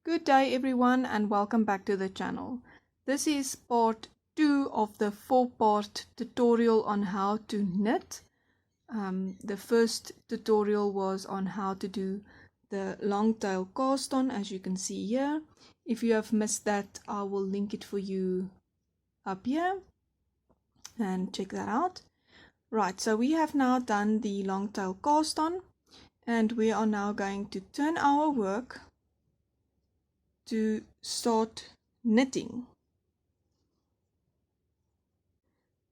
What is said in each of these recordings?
Good day everyone and welcome back to the channel. This is part 2 of the 4-part tutorial on how to knit. The first tutorial was on how to do the long tail cast on, as you can see here. If you have missed that, I will link it for you up here and check that out. Right, so we have now done the long tail cast on and we are now going to turn our work to start knitting.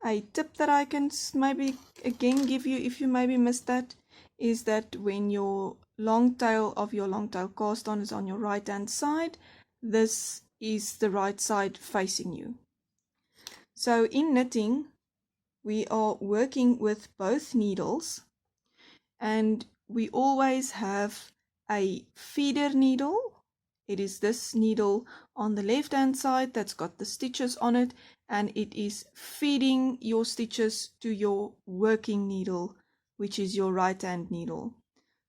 A tip that I can maybe again give you if you maybe missed that is that when your long tail of your long tail cast on is on your right hand side, this is the right side facing you. So in knitting we are working with both needles and we always have a feeder needle. It is this needle on the left hand side that's got the stitches on it, and it is feeding your stitches to your working needle, which is your right hand needle.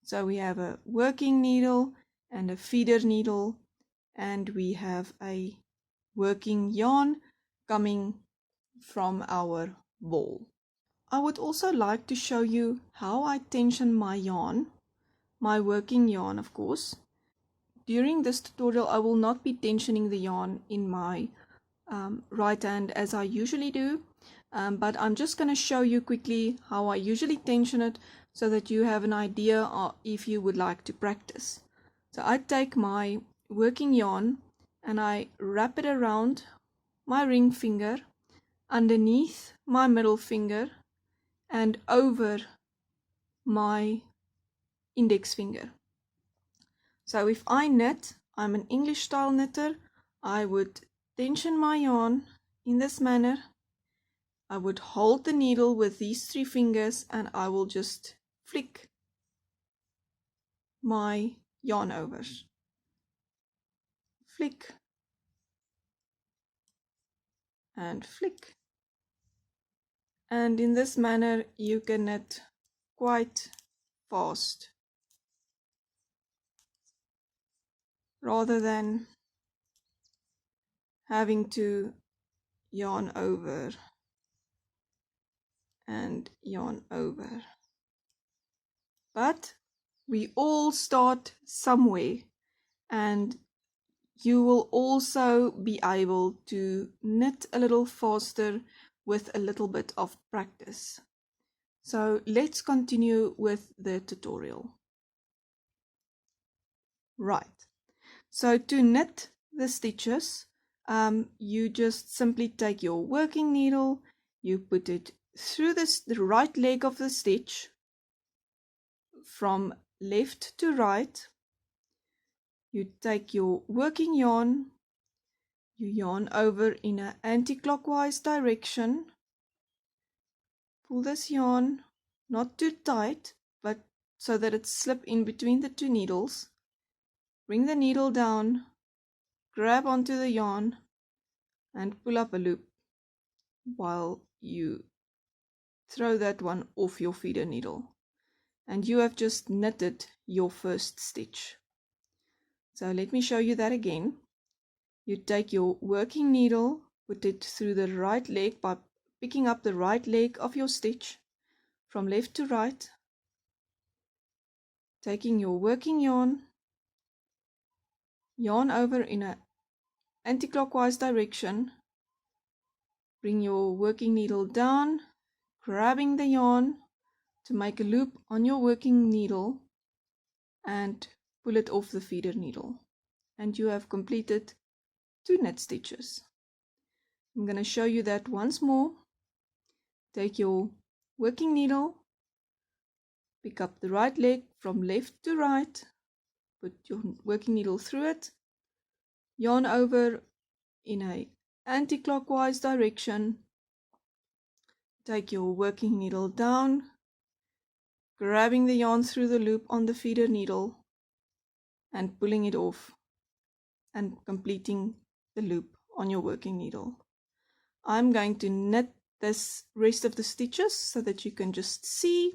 So we have a working needle and a feeder needle, and we have a working yarn coming from our ball. I would also like to show you how I tension my yarn, my working yarn of course. During this tutorial I will not be tensioning the yarn in my right hand as I usually do, but I'm just going to show you quickly how I usually tension it so that you have an idea if you would like to practice. So I take my working yarn and I wrap it around my ring finger, underneath my middle finger and over my index finger. So if I knit, I'm an English style knitter, I would tension my yarn in this manner. I would hold the needle with these 3 fingers and I will just flick my yarn over. Flick and flick. And in this manner you can knit quite fast, rather than having to yarn over and yarn over. But we all start somewhere, and you will also be able to knit a little faster with a little bit of practice. So let's continue with the tutorial. Right, so to knit the stitches, you just simply take your working needle, you put it through the right leg of the stitch from left to right. You take your working yarn, you yarn over in an anti-clockwise direction. Pull this yarn not too tight, but so that it slips in between the 2 needles. Bring the needle down, grab onto the yarn and pull up a loop while you throw that one off your feeder needle. And you have just knitted your first stitch. So let me show you that again. You take your working needle, put it through the right leg by picking up the right leg of your stitch from left to right, taking your working yarn, yarn over in an anti-clockwise direction, bring your working needle down, grabbing the yarn to make a loop on your working needle and pull it off the feeder needle, and you have completed 2 knit stitches. I'm going to show you that once more. Take your working needle, pick up the right leg from left to right, put your working needle through it, yarn over in an anti-clockwise direction, take your working needle down, grabbing the yarn through the loop on the feeder needle and pulling it off and completing the loop on your working needle. I'm going to knit this rest of the stitches so that you can just see.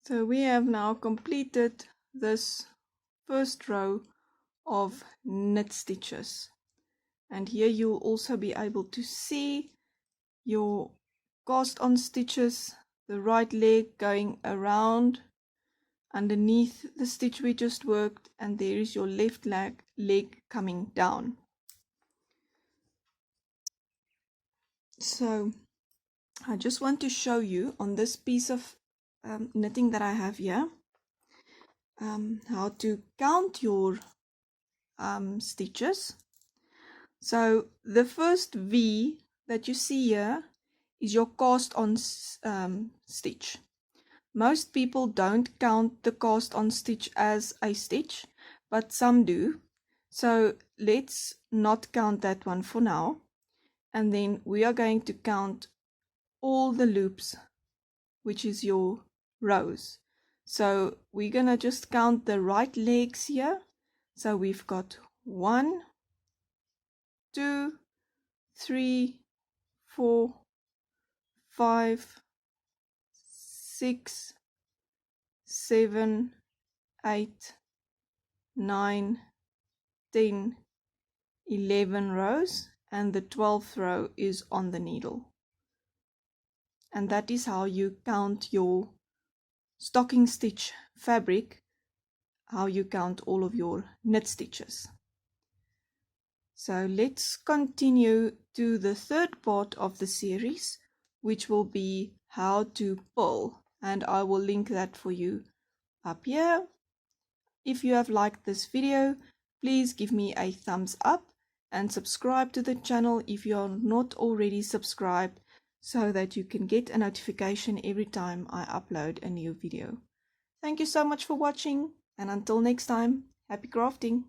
So we have now completed this first row of knit stitches, and here you'll also be able to see your cast on stitches, the right leg going around underneath the stitch we just worked, and there is your left leg coming down. So I just want to show you on this piece of knitting that I have here how to count your stitches. So the first V that you see here is your cast on stitch. Most people don't count the cast on stitch as a stitch, but some do. So let's not count that one for now. And then we are going to count all the loops, which is your rows. So we're gonna just count the right legs here. So we've got 1, 2, 3, 4, 5, 6, 7, 8, 9, 10, 11 rows, and the 12th row is on the needle. And that is how you count your stocking stitch fabric, how you count all of your knit stitches. So let's continue to the third part of the series, which will be how to purl, and I will link that for you up here. If you have liked this video, please give me a thumbs up and subscribe to the channel if you are not already subscribed, so that you can get a notification every time I upload a new video. Thank you so much for watching, and until next time, happy crafting!